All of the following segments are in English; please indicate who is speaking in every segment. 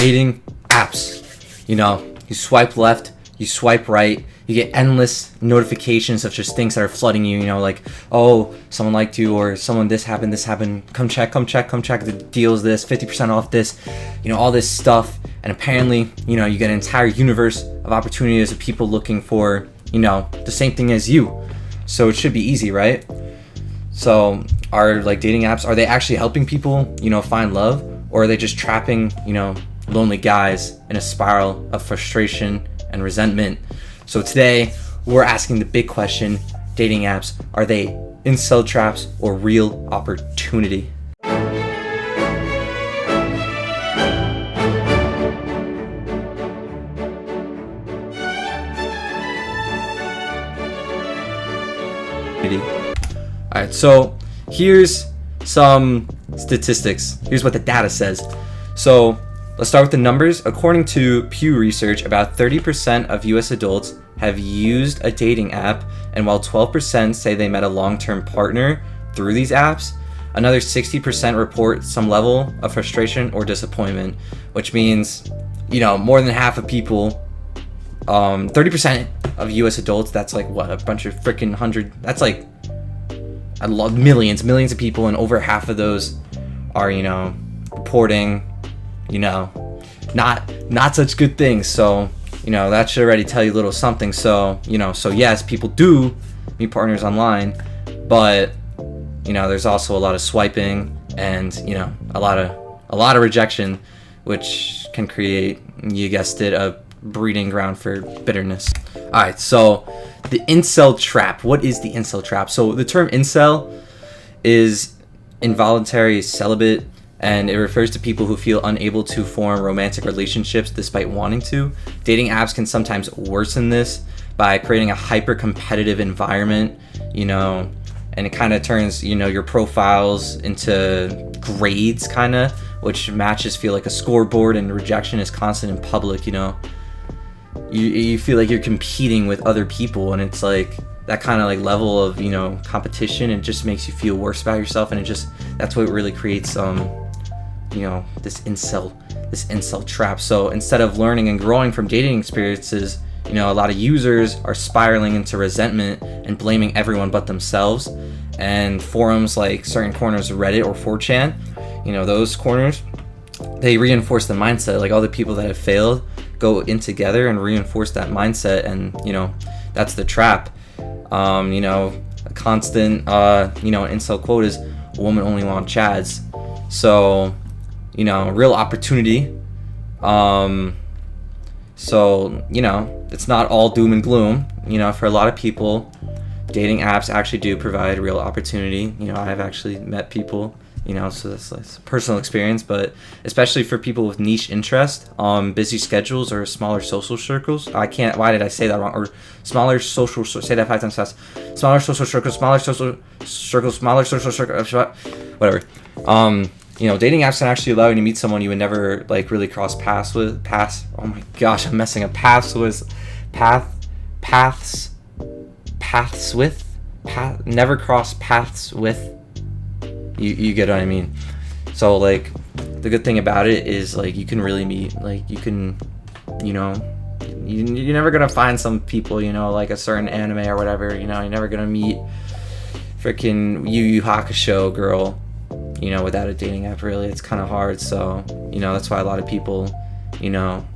Speaker 1: dating apps. You know, you swipe left, you swipe right, you get endless notifications of just things that are flooding you, you know, like, oh, someone liked you, or someone this happened, come check, the deal's this, 50% off this, you know, all this stuff. And apparently, you know, you get an entire universe of opportunities of people looking for, you know, the same thing as you. So it should be easy, right? So are like dating apps, are they actually helping people, you know, find love, or are they just trapping, you know, lonely guys in a spiral of frustration and resentment? So today we're asking the big question: dating apps, are they incel traps or real opportunity? Alright, so here's some statistics. Here's what the data says. So let's start with the numbers. According to Pew Research, about 30% of US adults have used a dating app, and while 12% say they met a long-term partner through these apps, another 60% report some level of frustration or disappointment, which means, you know, more than half of people, 30% of US adults, that's like what, a bunch of freaking that's like I love millions of people, and over half of those are, you know, reporting, you know, not such good things. So, you know, that should already tell you a little something. So, you know, so yes, people do meet partners online, but, you know, there's also a lot of swiping and, you know, a lot of rejection, which can create, you guessed it, a breeding ground for bitterness. All right, so the incel trap. What is the incel trap? So the term incel is involuntary celibate, and it refers to people who feel unable to form romantic relationships despite wanting to. Dating apps can sometimes worsen this by creating a hyper-competitive environment, you know, and it kind of turns, you know, your profiles into grades, kind of, which matches feel like a scoreboard, and rejection is constant in public, you know. You feel like you're competing with other people, and it's like that kind of like level of, you know, competition. It just makes you feel worse about yourself, and that's what really creates you know, this incel trap. So instead of learning and growing from dating experiences, you know, a lot of users are spiraling into resentment and blaming everyone but themselves. And forums like certain corners of Reddit or 4chan, you know, those corners, they reinforce the mindset. Like all the people that have failed go in together and reinforce that mindset, and, you know, that's the trap. You know, a constant, you know, incel quote is, "A woman only wants chads." So, you know, real opportunity. So, you know, it's not all doom and gloom. You know, for a lot of people, dating apps actually do provide real opportunity. You know, I've actually met people, you know, so that's a personal experience, but especially for people with niche interest, busy schedules or smaller social circles. Why did I say that wrong? Or smaller social, say that 5 times fast. Smaller social circles, whatever. You know, dating apps can actually allow you to meet someone you would never like really cross paths with. Oh my gosh, I'm messing up. Never cross paths with. You get what I mean? So like, the good thing about it is like you can really meet, like you can, you know, you're never gonna find some people, you know, like a certain anime or whatever, you know, you're never gonna meet freaking Yu Yu Hakusho girl, you know, without a dating app. Really, it's kind of hard. So, you know, that's why a lot of people, you know,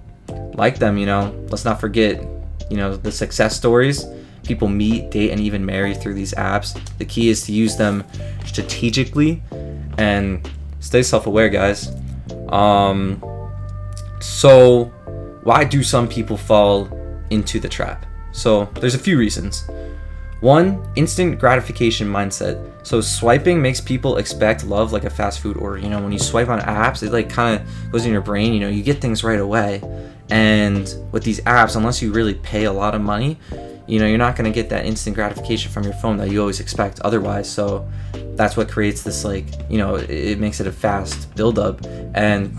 Speaker 1: like them. You know, let's not forget, you know, the success stories. People meet, date, and even marry through these apps. The key is to use them strategically and stay self-aware, guys. So why do some people fall into the trap? So there's a few reasons. One, instant gratification mindset. So swiping makes people expect love like a fast food order. You know, when you swipe on apps, it like kind of goes in your brain, you know, you get things right away. And with these apps, unless you really pay a lot of money, you know, you're not going to get that instant gratification from your phone that you always expect otherwise. So that's what creates this, like, you know, it makes it a fast buildup. And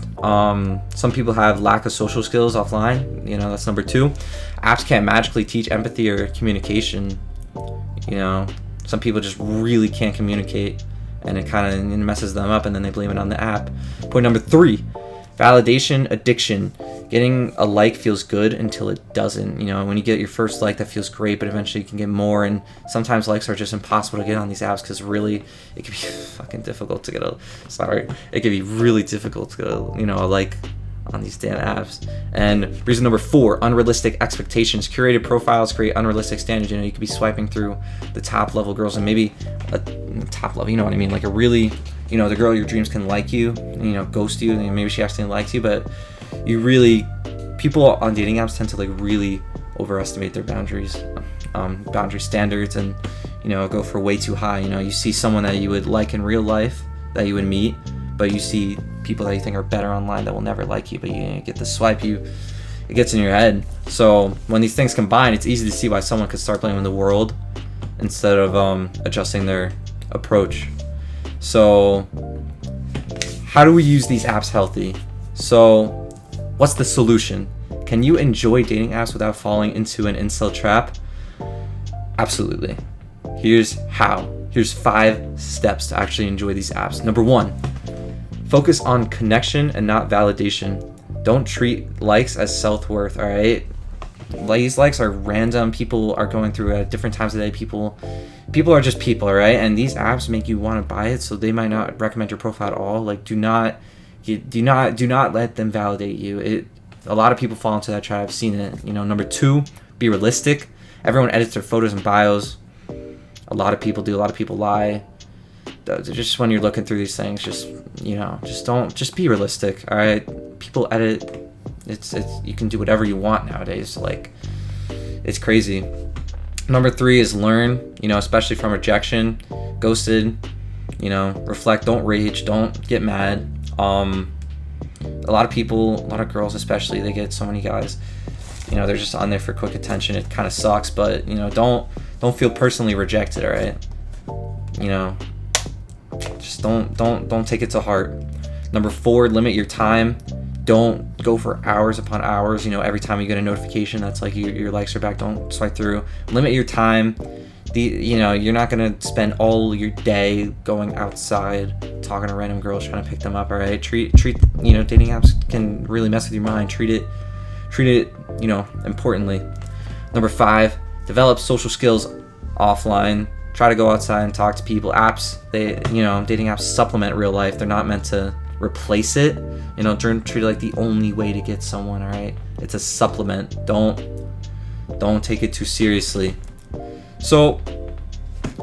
Speaker 1: some people have lack of social skills offline. You know, that's number two. Apps can't magically teach empathy or communication. You know, some people just really can't communicate, and it kind of messes them up, and then they blame it on the app. Point number three, Validation addiction. Getting a like feels good until it doesn't. You know, when you get your first like, that feels great, but eventually you can get more. And sometimes likes are just impossible to get on these apps because really, it can be fucking difficult to get a. Sorry, it can be really difficult to get a like on these damn apps. And reason number 4, unrealistic expectations. Curated profiles create unrealistic standards. You know, you could be swiping through the top level girls and maybe a top level, you know what I mean, like a really, you know, the girl of your dreams can like you, you know, ghost you, and maybe she actually likes you, but people on dating apps tend to like really overestimate their boundary standards, and, you know, go for way too high. You know, you see someone that you would like in real life that you would meet, but you see people that you think are better online that will never like you, but you get the swipe, it gets in your head. So when these things combine, it's easy to see why someone could start blaming the world instead of adjusting their approach. So how do we use these apps healthy? So what's the solution? Can you enjoy dating apps without falling into an incel trap? Absolutely. Here's how. Here's 5 steps to actually enjoy these apps. Number 1, focus on connection and not validation. Don't treat likes as self-worth, all right? These likes are random. People are going through at different times of the day. People are just people, all right? And these apps make you want to buy it, so they might not recommend your profile at all. Like, do not let them validate you. A lot of people fall into that trap. I've seen it. You know, number 2, be realistic. Everyone edits their photos and bios. A lot of people do. A lot of people lie. Just when you're looking through these things, just be realistic. All right, people edit. It's you can do whatever you want nowadays. Like, it's crazy. Number 3 is learn. You know, especially from rejection, ghosted. You know, reflect. Don't rage. Don't get mad. A lot of girls especially, they get so many guys. You know, they're just on there for quick attention. It kind of sucks, but, you know, don't feel personally rejected. All right. You know, just don't take it to heart. Number 4, limit your time. Don't go for hours upon hours. You know, every time you get a notification that's like your likes are back, don't swipe through. Limit your time. You know, you're not gonna spend all your day going outside talking to random girls trying to pick them up. All right, treat you know, dating apps can really mess with your mind. Treat it, you know, importantly. Number 5, develop social skills offline. Try to go outside and talk to people. Dating apps supplement real life. They're not meant to replace it. You know, treat it like the only way to get someone. All right, it's a supplement. Don't take it too seriously. So,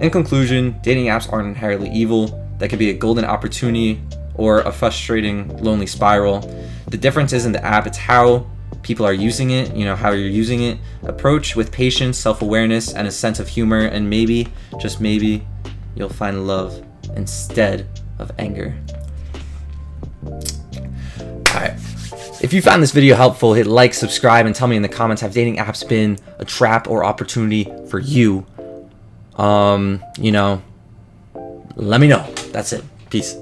Speaker 1: in conclusion, dating apps aren't inherently evil. That could be a golden opportunity or a frustrating, lonely spiral. The difference isn't the app, it's how people are using it, you know, how you're using it. Approach with patience, self-awareness, and a sense of humor, and maybe, just maybe, you'll find love instead of anger. Alright. If you found this video helpful, hit like, subscribe, and tell me in the comments, have dating apps been a trap or opportunity for you? You know, let me know. That's it. Peace.